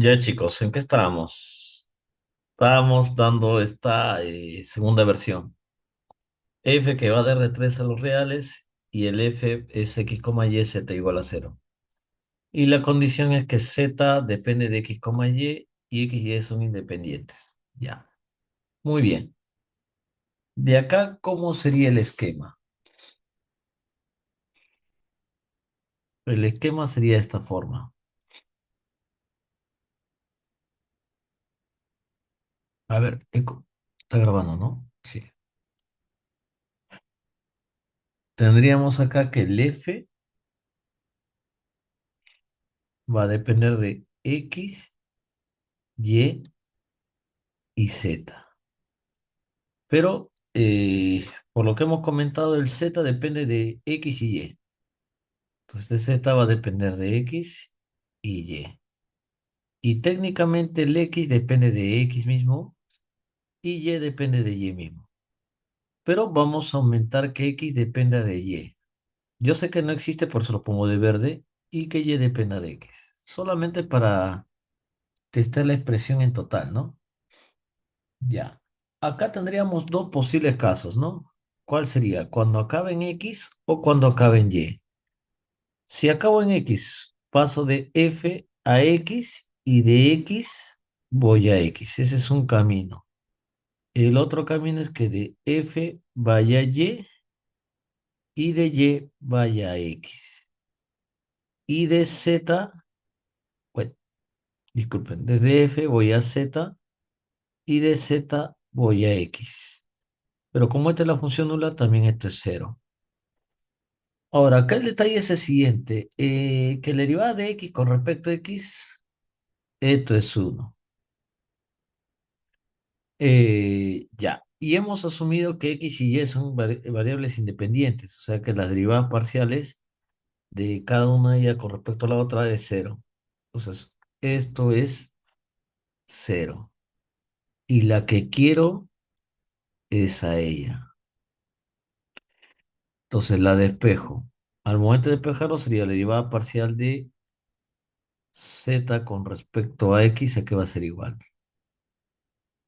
Ya chicos, ¿en qué estábamos? Estábamos dando esta segunda versión. F que va de R3 a los reales y el F es X, Y, Z igual a cero. Y la condición es que Z depende de X, y X y Y son independientes. Ya, muy bien. De acá, ¿cómo sería el esquema? El esquema sería de esta forma. A ver, está grabando, ¿no? Sí. Tendríamos acá que el F va a depender de X, Y y Z. Pero por lo que hemos comentado, el Z depende de X y Y. Entonces, el Z va a depender de X y Y. Y técnicamente el X depende de X mismo y Y depende de Y mismo. Pero vamos a aumentar que X dependa de Y. Yo sé que no existe, por eso lo pongo de verde, y que Y dependa de X. Solamente para que esté la expresión en total, ¿no? Ya. Acá tendríamos dos posibles casos, ¿no? ¿Cuál sería? ¿Cuando acabe en X o cuando acabe en Y? Si acabo en X, paso de F a X y de X voy a X. Ese es un camino. El otro camino es que de F vaya a y de Y vaya a X. Y de Z, bueno, disculpen, desde F voy a Z y de Z voy a X. Pero como esta es la función nula, también esto es cero. Ahora, acá el detalle es el siguiente, que la derivada de X con respecto a X, esto es uno. Ya, y hemos asumido que X y Y son variables independientes, o sea que las derivadas parciales de cada una de ellas con respecto a la otra es cero. Entonces, esto es cero. Y la que quiero es a ella. Entonces la despejo. Al momento de despejarlo sería la derivada parcial de z con respecto a x, ¿a qué va a ser igual?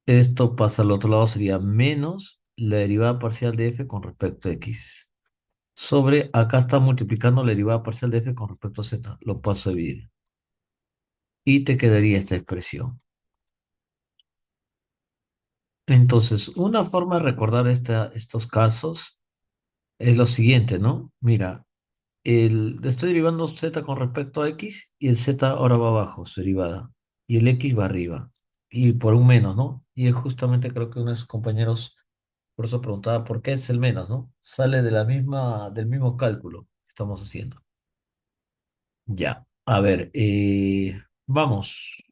Esto pasa al otro lado, sería menos la derivada parcial de f con respecto a x. Sobre, acá está multiplicando la derivada parcial de f con respecto a z. Lo paso a dividir. Y te quedaría esta expresión. Entonces, una forma de recordar estos casos es lo siguiente, ¿no? Mira, estoy derivando z con respecto a x y el z ahora va abajo, su derivada. Y el x va arriba. Y por un menos, ¿no? Y es justamente creo que uno de sus compañeros por eso preguntaba por qué es el menos, ¿no? Sale de del mismo cálculo que estamos haciendo. Ya, a ver, vamos.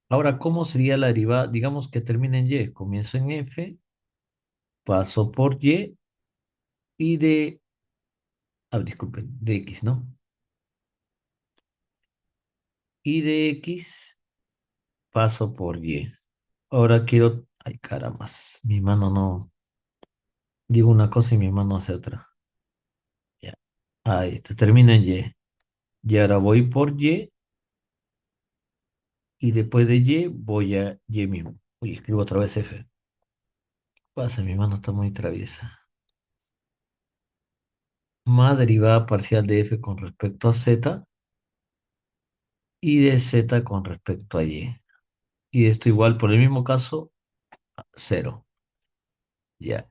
Ahora, ¿cómo sería la derivada? Digamos que termina en y. Comienzo en f, paso por y de... Ah, disculpen, de x, ¿no? Y de x paso por y. Ahora quiero... Ay, caramba, mi mano no... Digo una cosa y mi mano hace otra. Ya. Ahí está, termina en y. Y ahora voy por y después de y voy a y mismo. Uy, escribo otra vez f. Pasa, mi mano está muy traviesa. Más derivada parcial de f con respecto a z y de z con respecto a y. Y esto igual por el mismo caso, cero. Ya.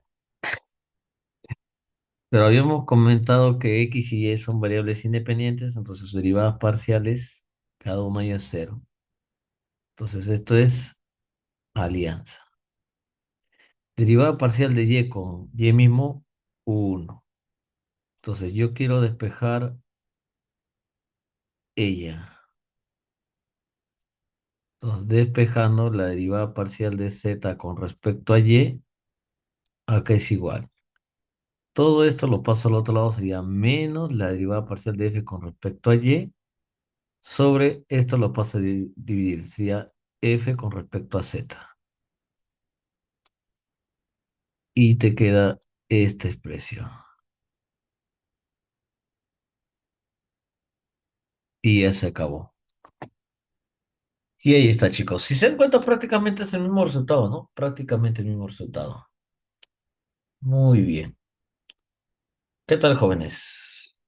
Pero habíamos comentado que x y y son variables independientes, entonces sus derivadas parciales, cada uno de ellos es cero. Entonces esto es alianza. Derivada parcial de y con y mismo, uno. Entonces yo quiero despejar ella. Entonces despejando la derivada parcial de z con respecto a y, acá es igual. Todo esto lo paso al otro lado, sería menos la derivada parcial de f con respecto a y, sobre esto lo paso a dividir, sería f con respecto a z. Y te queda esta expresión. Y ya se acabó. Y ahí está, chicos. Si se dan cuenta, prácticamente es el mismo resultado, ¿no? Prácticamente el mismo resultado. Muy bien. ¿Qué tal, jóvenes?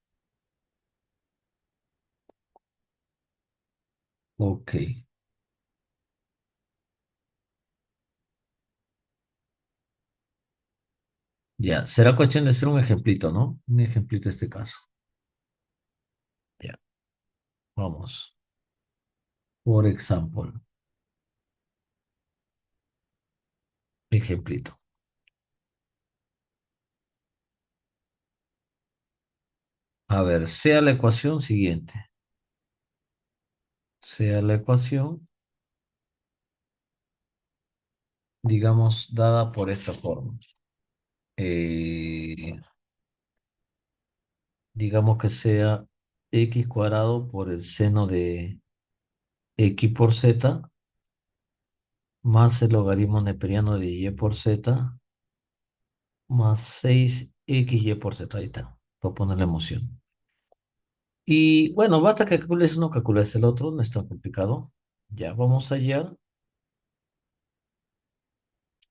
Ok. Ya. Será cuestión de hacer un ejemplito, ¿no? Un ejemplito de este caso. Ya. Vamos. Por ejemplo. Ejemplito. A ver, sea la ecuación siguiente. Sea la ecuación, digamos, dada por esta forma. Eh, digamos que sea x cuadrado por el seno de x por z más el logaritmo neperiano de y por z más 6xy por z. Ahí está. Voy a poner la emoción. Y bueno, basta que calcules uno, calcules el otro, no es tan complicado. Ya vamos allá.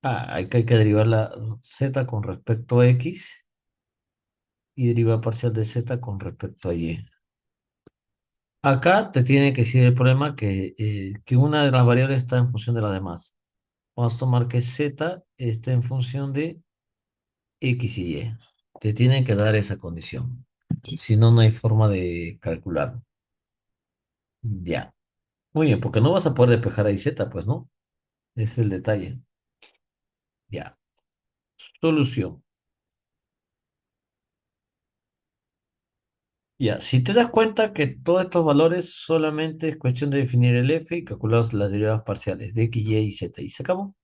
Hay que derivar la z con respecto a x y derivar parcial de z con respecto a y. Acá te tiene que decir el problema que una de las variables está en función de la demás. Vamos a tomar que z está en función de x y y. Te tienen que dar esa condición. Si no, no hay forma de calcularlo. Ya. Muy bien, porque no vas a poder despejar ahí z, pues, ¿no? Ese es el detalle. Ya. Solución. Ya. Si te das cuenta que todos estos valores solamente es cuestión de definir el f y calcular las derivadas parciales de x, y z. Y se acabó.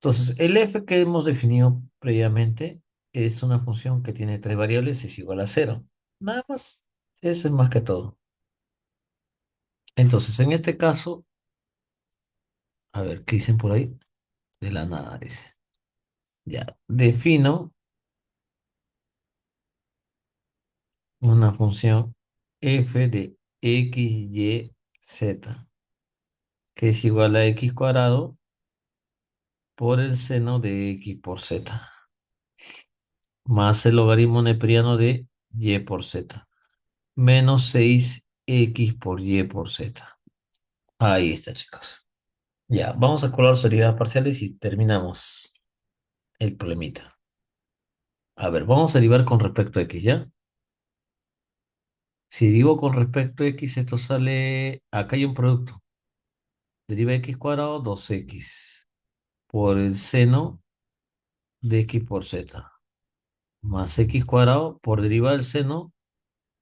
Entonces, el f que hemos definido previamente es una función que tiene tres variables, es igual a cero. Nada más. Eso es más que todo. Entonces, en este caso, a ver, ¿qué dicen por ahí? De la nada, dice. Ya, defino una función f de x, y, z, que es igual a x cuadrado por el seno de x por z, más el logaritmo neperiano de y por z, menos 6x por y por z. Ahí está, chicos. Ya, vamos a colar las derivadas parciales y terminamos el problemita. A ver, vamos a derivar con respecto a x, ¿ya? Si digo con respecto a x, esto sale, acá hay un producto. Deriva x cuadrado 2x por el seno de x por z, más x cuadrado por derivada del seno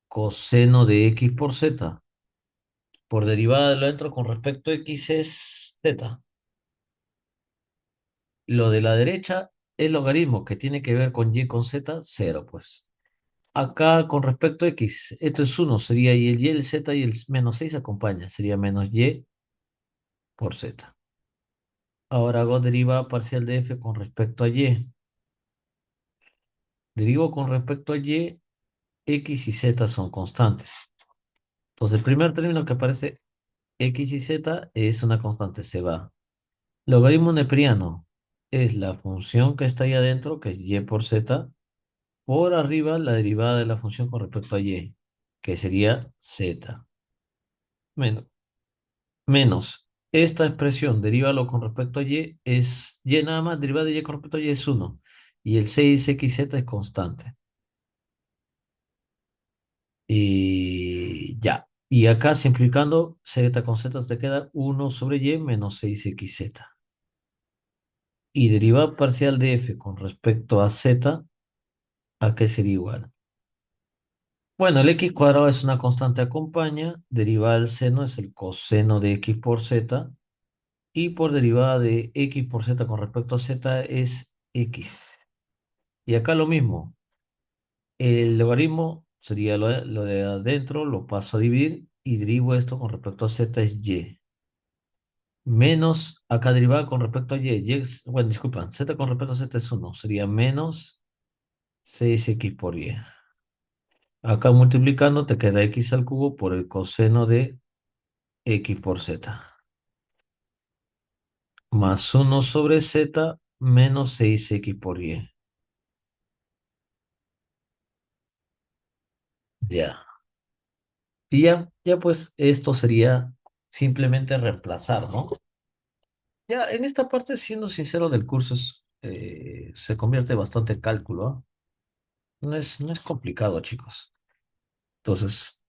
coseno de x por z. Por derivada de lo dentro con respecto a x es z. Lo de la derecha es logaritmo que tiene que ver con y con z, cero, pues. Acá con respecto a x, esto es uno, sería y el z y el menos 6 acompaña, sería menos y por z. Ahora hago derivada parcial de f con respecto a y. Derivo con respecto a y, x y z son constantes. Entonces el primer término que aparece x y z es una constante, se va. Logaritmo neperiano es la función que está ahí adentro, que es y por z, por arriba la derivada de la función con respecto a y, que sería z. Menos, menos esta expresión, derívalo con respecto a y, es y nada más, derivada de y con respecto a y es uno. Y el 6xz es constante. Y ya. Y acá simplificando, z con z te queda uno sobre y menos 6xz. Y derivada parcial de f con respecto a z, ¿a qué sería igual? Bueno, el x cuadrado es una constante acompaña, derivada del seno es el coseno de x por z, y por derivada de x por z con respecto a z es x. Y acá lo mismo, el logaritmo sería lo de adentro, lo paso a dividir, y derivo esto con respecto a z es y. Menos acá derivada con respecto a y, bueno, disculpa, z con respecto a z es uno, sería menos 6x por y. Acá multiplicando te queda x al cubo por el coseno de x por z. más uno sobre z menos 6x por y. Ya. Y ya pues esto sería simplemente reemplazar, ¿no? Ya en esta parte, siendo sincero del curso, se convierte bastante en cálculo, ¿ah? No es complicado, chicos. Entonces,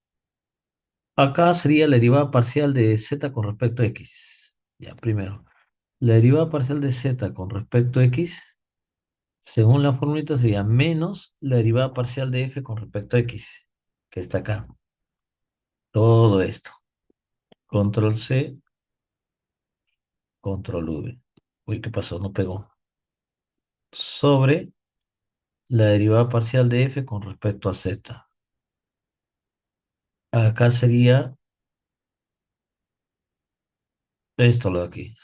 acá sería la derivada parcial de z con respecto a x. Ya, primero. La derivada parcial de z con respecto a x, según la formulita, sería menos la derivada parcial de f con respecto a x, que está acá. Todo esto. Control C, control V. Uy, ¿qué pasó? No pegó. Sobre la derivada parcial de f con respecto a z. Acá sería esto lo de aquí.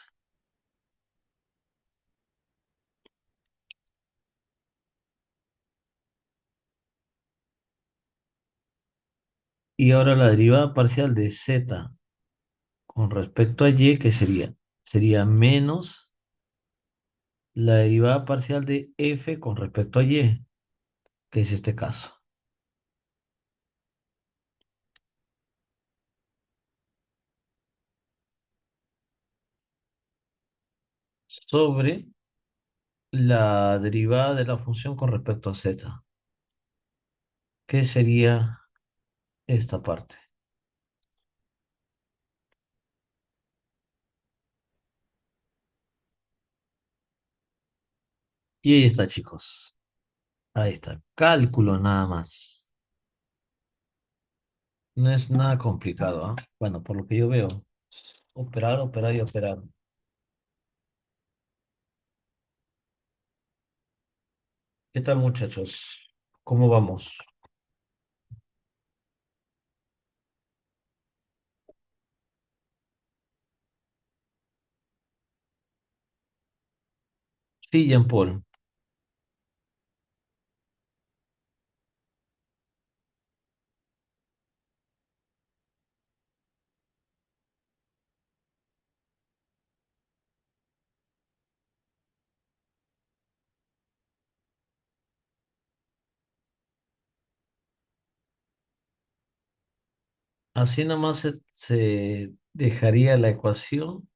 Y ahora la derivada parcial de z con respecto a y, ¿qué sería? Sería menos la derivada parcial de f con respecto a y, que es este caso. Sobre la derivada de la función con respecto a z, que sería esta parte. Y ahí está, chicos. Ahí está. Cálculo nada más. No es nada complicado, ¿ah? Bueno, por lo que yo veo. Operar, operar y operar. ¿Qué tal, muchachos? ¿Cómo vamos? Sí, Jean Paul. Así nomás se dejaría la ecuación.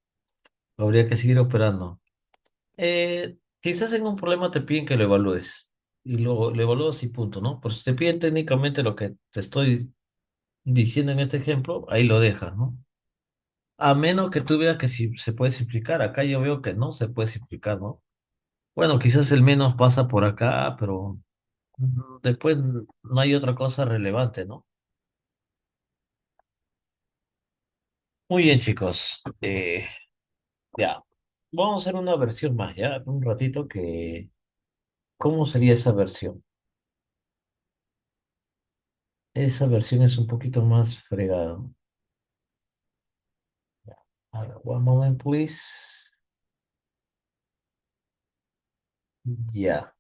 Habría que seguir operando. Quizás en un problema te piden que lo evalúes. Y luego lo evalúas y punto, ¿no? Pues si te piden técnicamente lo que te estoy diciendo en este ejemplo, ahí lo dejas, ¿no? A menos que tú veas que si se puede simplificar. Acá yo veo que no se puede simplificar, ¿no? Bueno, quizás el menos pasa por acá, pero después no hay otra cosa relevante, ¿no? Muy bien, chicos. Ya. Vamos a hacer una versión más, ¿ya? Un ratito que... ¿Cómo sería esa versión? Esa versión es un poquito más fregada. A ver, one moment, please. Ya.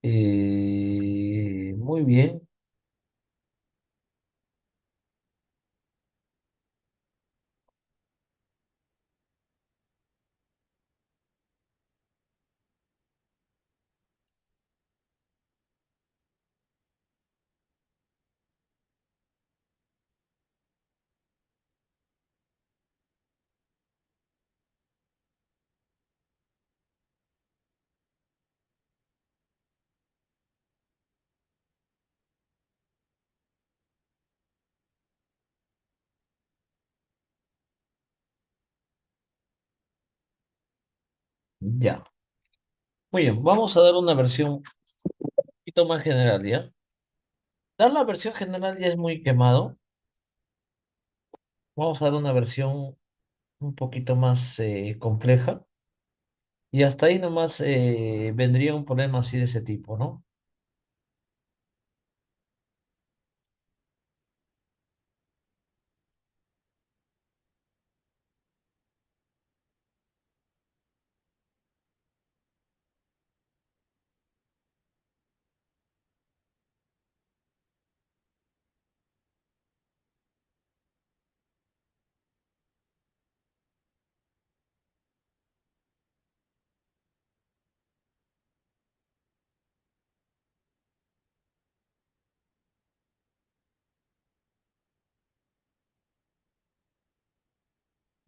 Muy bien. Ya. Muy bien. Vamos a dar una versión un poquito más general, ¿ya? Dar la versión general ya es muy quemado. Vamos a dar una versión un poquito más compleja. Y hasta ahí nomás vendría un problema así de ese tipo, ¿no?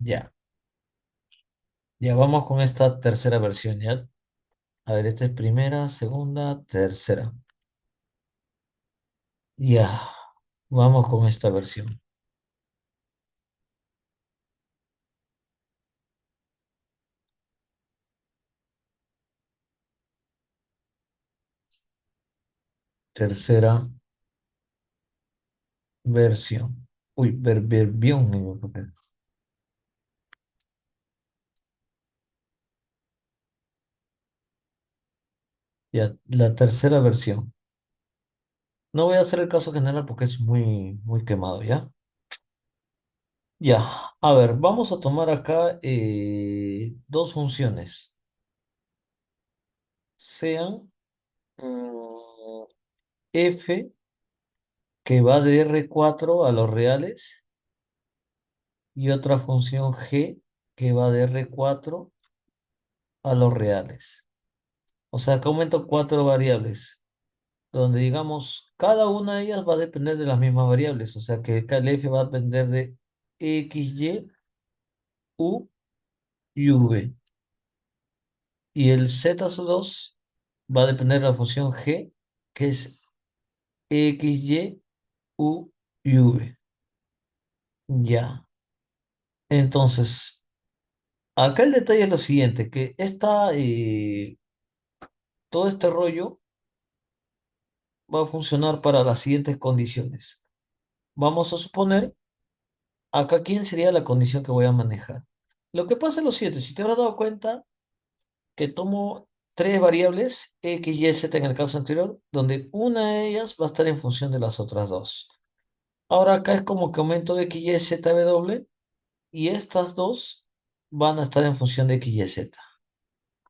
Ya, ya vamos con esta tercera versión, ¿ya? A ver, esta es primera, segunda, tercera. Ya, vamos con esta versión. Tercera versión. Uy, versión. Ya, la tercera versión. No voy a hacer el caso general porque es muy, muy quemado, ¿ya? Ya, a ver, vamos a tomar acá dos funciones. Sean mm, f que va de R4 a los reales y otra función g que va de R4 a los reales. O sea, que aumento cuatro variables, donde digamos, cada una de ellas va a depender de las mismas variables. O sea, que acá el f va a depender de x, y, u y v. Y el z2 va a depender de la función g, que es x, y, u y v. Ya. Entonces, acá el detalle es lo siguiente, que todo este rollo va a funcionar para las siguientes condiciones. Vamos a suponer, acá quién sería la condición que voy a manejar. Lo que pasa es lo siguiente, si te habrás dado cuenta que tomo tres variables, x, y, z en el caso anterior, donde una de ellas va a estar en función de las otras dos. Ahora acá es como que aumento de x, y, z, w, y estas dos van a estar en función de x, y, z.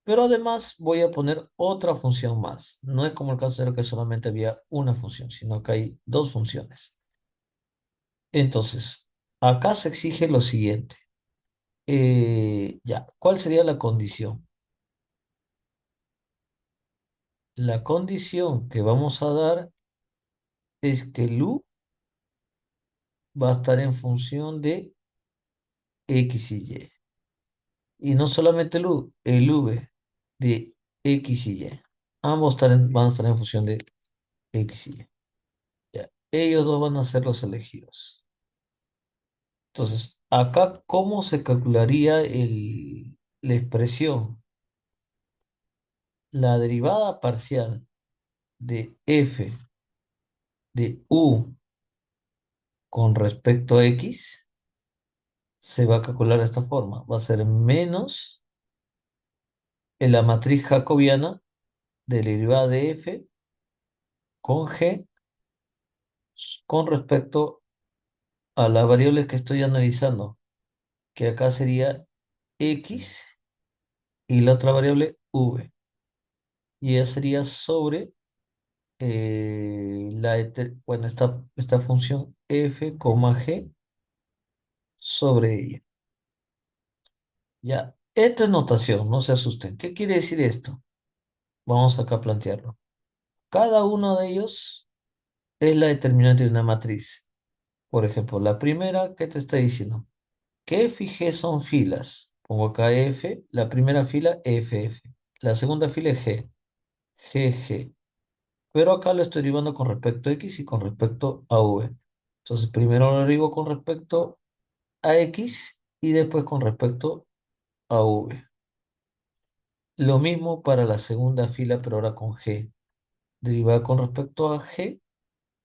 Pero además voy a poner otra función más. No es como el caso anterior que solamente había una función, sino que hay dos funciones. Entonces, acá se exige lo siguiente. Ya, ¿cuál sería la condición? La condición que vamos a dar es que el u va a estar en función de x y y. Y no solamente el v de x y y. Ambos van a estar en función de x y y. Ya, ellos dos van a ser los elegidos. Entonces, acá, ¿cómo se calcularía la expresión? La derivada parcial de f de u con respecto a x se va a calcular de esta forma. Va a ser menos en la matriz jacobiana de la derivada de f con g con respecto a la variable que estoy analizando, que acá sería x y la otra variable v. Y ella sería sobre bueno, esta función f, g sobre ella. Ya, esta es notación, no se asusten. ¿Qué quiere decir esto? Vamos acá a plantearlo. Cada uno de ellos es la determinante de una matriz. Por ejemplo, la primera, ¿qué te está diciendo? Que f y g son filas. Pongo acá f, la primera fila f, f. La segunda fila es g, g, g. Pero acá lo estoy derivando con respecto a x y con respecto a v. Entonces, primero lo derivo con respecto a x y después con respecto a v. Lo mismo para la segunda fila, pero ahora con g. Derivada con respecto a g,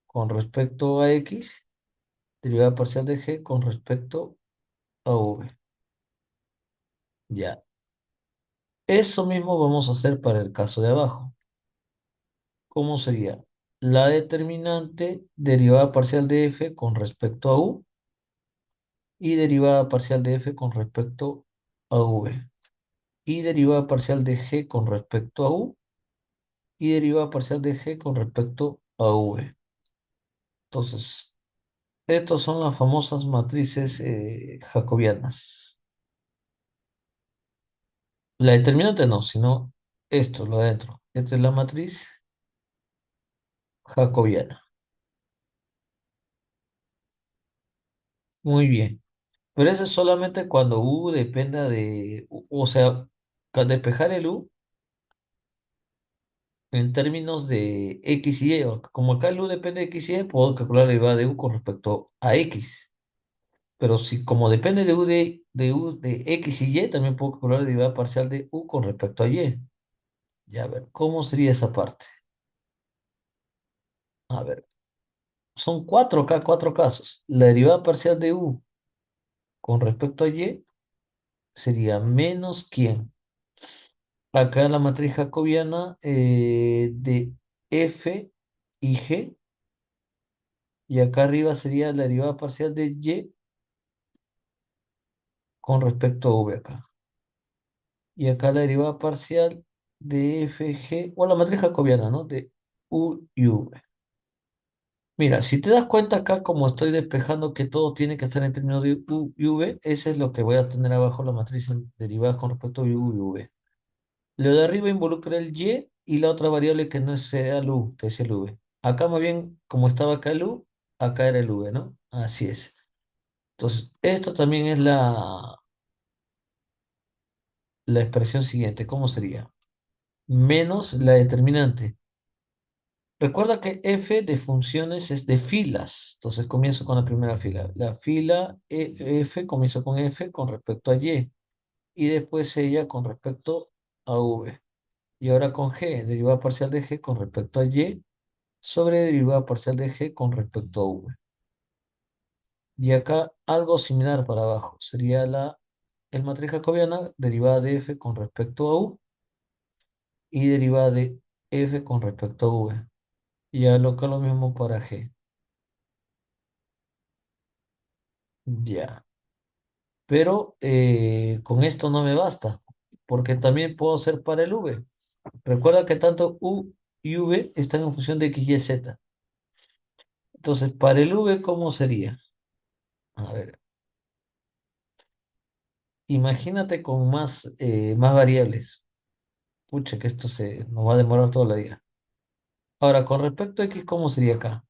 con respecto a x, derivada parcial de g con respecto a v. Ya. Eso mismo vamos a hacer para el caso de abajo. ¿Cómo sería? La determinante derivada parcial de f con respecto a u y derivada parcial de f con respecto a v. Y derivada parcial de g con respecto a u y derivada parcial de g con respecto a v. Entonces, estas son las famosas matrices jacobianas. La determinante no, sino esto, lo de adentro. Esta es la matriz jacobiana. Muy bien. Pero eso es solamente cuando U dependa de, o sea, despejar el U en términos de X y Y. Como acá el U depende de X y Y, puedo calcular la derivada de U con respecto a X. Pero si como depende de U de X y Y, también puedo calcular la derivada parcial de U con respecto a Y. Ya, a ver, ¿cómo sería esa parte? A ver, son cuatro casos. La derivada parcial de U con respecto a Y sería menos quién. Acá la matriz jacobiana de F y G, y acá arriba sería la derivada parcial de Y con respecto a V acá. Y acá la derivada parcial de F, G, o la matriz jacobiana, ¿no? De U y V. Mira, si te das cuenta acá, como estoy despejando que todo tiene que estar en términos de U y V, ese es lo que voy a tener abajo la matriz en derivadas con respecto a U y V. Lo de arriba involucra el y la otra variable que no sea el u, que es el v. Acá más bien, como estaba acá el u, acá era el v, ¿no? Así es. Entonces, esto también es la expresión siguiente. ¿Cómo sería? Menos la determinante. Recuerda que f de funciones es de filas. Entonces, comienzo con la primera fila. La fila f, comienzo con f con respecto a y después ella con respecto a v. Y ahora con g, derivada parcial de g con respecto a y sobre derivada parcial de g con respecto a v. Y acá algo similar para abajo. Sería el matriz jacobiana, derivada de f con respecto a u y derivada de f con respecto a v. Y acá lo mismo para g. Ya. Pero con esto no me basta, porque también puedo hacer para el v. Recuerda que tanto u y v están en función de x, y, z. Entonces, para el v, ¿cómo sería? A ver, imagínate con más variables. Pucha, que esto nos va a demorar todo el día. Ahora, con respecto a X, ¿cómo sería acá?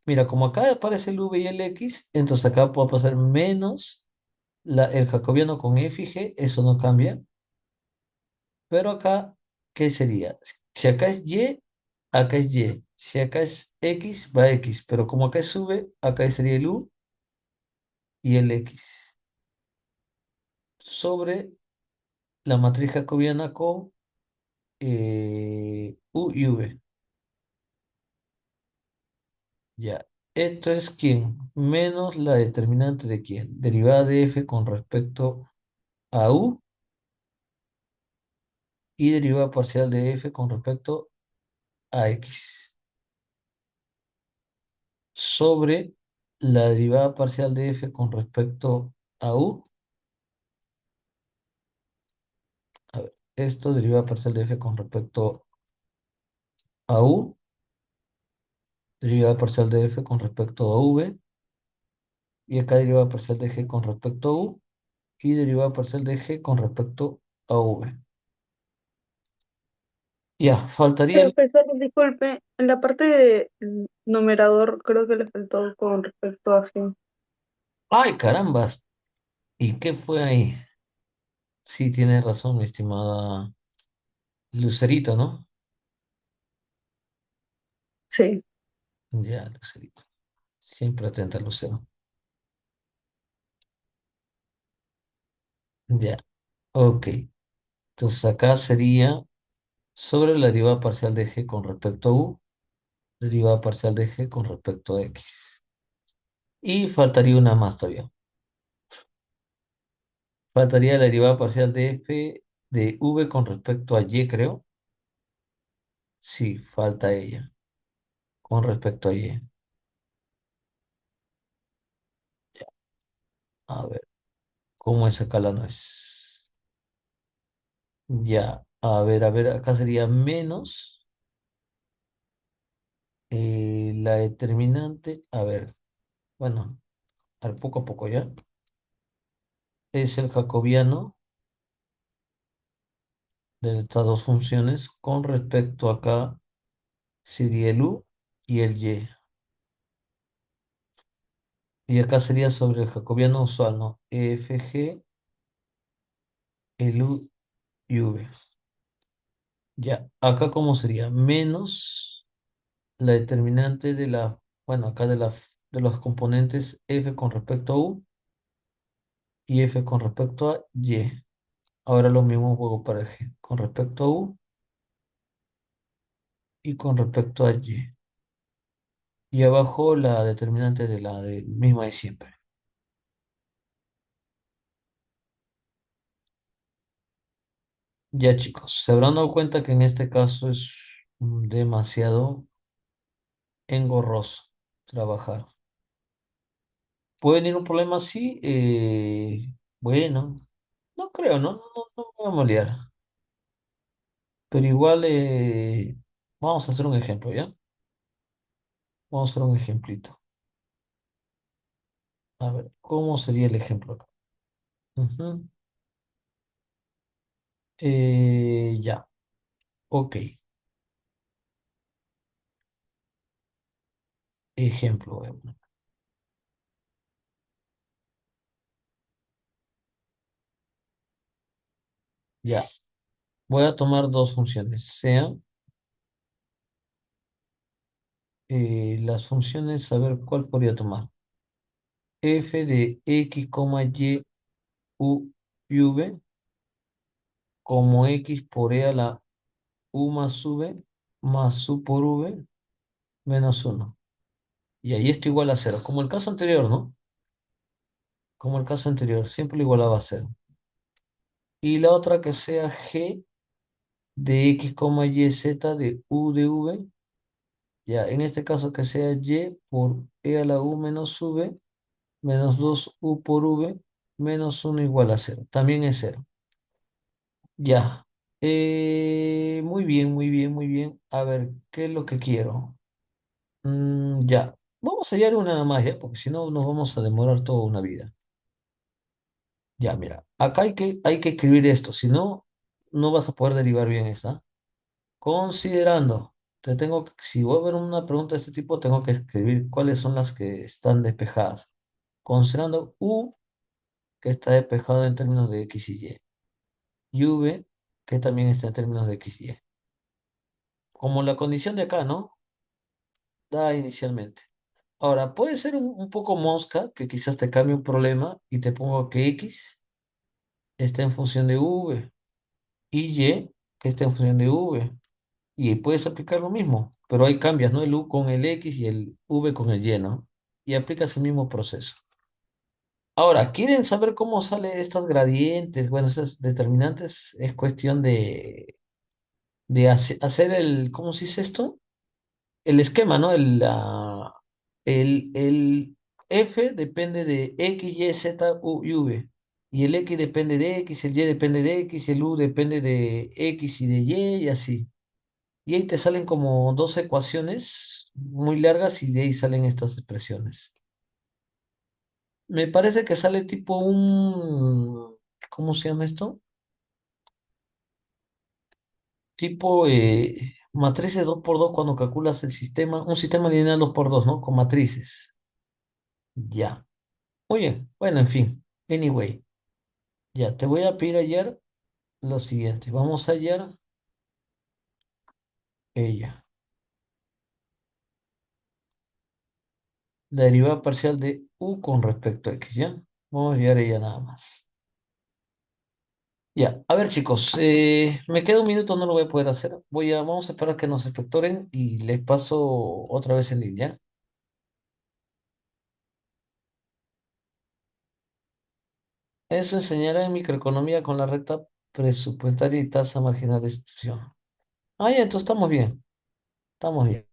Mira, como acá aparece el V y el X, entonces acá puedo pasar menos el jacobiano con F y G, eso no cambia. Pero acá, ¿qué sería? Si acá es Y, acá es Y. Si acá es X, va X. Pero como acá es V, acá sería el U y el X. Sobre la matriz jacobiana con U y V. Ya, esto es quién, menos la determinante de quién, derivada de f con respecto a u y derivada parcial de f con respecto a x, sobre la derivada parcial de f con respecto a u. A ver, esto derivada parcial de f con respecto a u, derivada parcial de f con respecto a v, y acá derivada parcial de g con respecto a u y derivada parcial de g con respecto a v. Ya, faltaría el... Profesor, disculpe, en la parte de numerador creo que le faltó con respecto a G. ¡Ay, carambas! ¿Y qué fue ahí? Sí, tienes razón, mi estimada Lucerito, ¿no? Sí. Ya, Lucerito. Siempre atenta, Lucero. Ya, ok. Entonces acá sería sobre la derivada parcial de g con respecto a u, derivada parcial de g con respecto a x. Y faltaría una más todavía. Faltaría la derivada parcial de f de v con respecto a y, creo. Sí, falta ella con respecto a y. A ver, ¿cómo es acá la nuez? Ya, a ver, acá sería menos. La determinante, a ver, bueno, poco a poco ya, es el jacobiano de estas dos funciones con respecto acá sería el u y el y. Y acá sería sobre el jacobiano usual, ¿no? EFG, el U y V. Ya, acá cómo sería menos la determinante de la, bueno, acá de los componentes F con respecto a U y F con respecto a Y. Ahora lo mismo juego para G, con respecto a U y con respecto a Y. Y abajo la determinante de la misma de siempre. Ya chicos, se habrán dado cuenta que en este caso es demasiado engorroso trabajar. ¿Puede venir un problema así? Bueno, no creo, no me voy a molestar. Pero igual vamos a hacer un ejemplo, ¿ya? Vamos a hacer un ejemplito. A ver, ¿cómo sería el ejemplo acá? Ujú. Ya, ok. Ejemplo. Ya, voy a tomar dos funciones. Sean las funciones, a ver cuál podría tomar. F de x, y, u y v como x por e a la u más v más u por v menos uno. Y ahí esto igual a cero, como el caso anterior, ¿no? Como el caso anterior, siempre lo igualaba a cero. Y la otra que sea g de x, y, z de u de v, ya, en este caso que sea y por e a la u menos v menos 2u por v menos uno igual a cero. También es cero. Ya. Muy bien, muy bien, muy bien. A ver, ¿qué es lo que quiero? Ya. Vamos a hallar una nada más, ¿ya? Porque si no nos vamos a demorar toda una vida. Ya, mira. Acá hay que escribir esto. Si no, no vas a poder derivar bien esta. Considerando, si voy a ver una pregunta de este tipo, tengo que escribir cuáles son las que están despejadas. Considerando U, que está despejado en términos de X y Y. Y V, que también está en términos de X y Y. Como la condición de acá, ¿no? Da inicialmente. Ahora, puede ser un poco mosca, que quizás te cambie un problema y te pongo que X está en función de V y Y que está en función de V. Y puedes aplicar lo mismo, pero ahí cambias, ¿no? El U con el X y el V con el Y, ¿no? Y aplicas el mismo proceso. Ahora, ¿quieren saber cómo salen estas gradientes? Bueno, estas determinantes es cuestión de hacer ¿cómo se dice esto? El esquema, ¿no? El F depende de X, Y, Z, U y V. Y el X depende de X, el Y depende de X, el U depende de X y de Y y así. Y ahí te salen como dos ecuaciones muy largas y de ahí salen estas expresiones. Me parece que sale tipo ¿cómo se llama esto? Tipo matrices 2 por 2 cuando calculas un sistema lineal 2 por 2, ¿no? Con matrices. Ya. Oye, bueno, en fin. Anyway, ya, te voy a pedir ayer lo siguiente. Vamos a hallar ella. La derivada parcial de u con respecto a x, ¿ya? Vamos a hallar ella nada más. Ya, a ver chicos, me queda un minuto, no lo voy a poder hacer. Vamos a esperar que nos efectoren y les paso otra vez en línea. Eso enseñará en microeconomía con la recta presupuestaria y tasa marginal de distribución. Ah, ya, entonces estamos bien, estamos bien.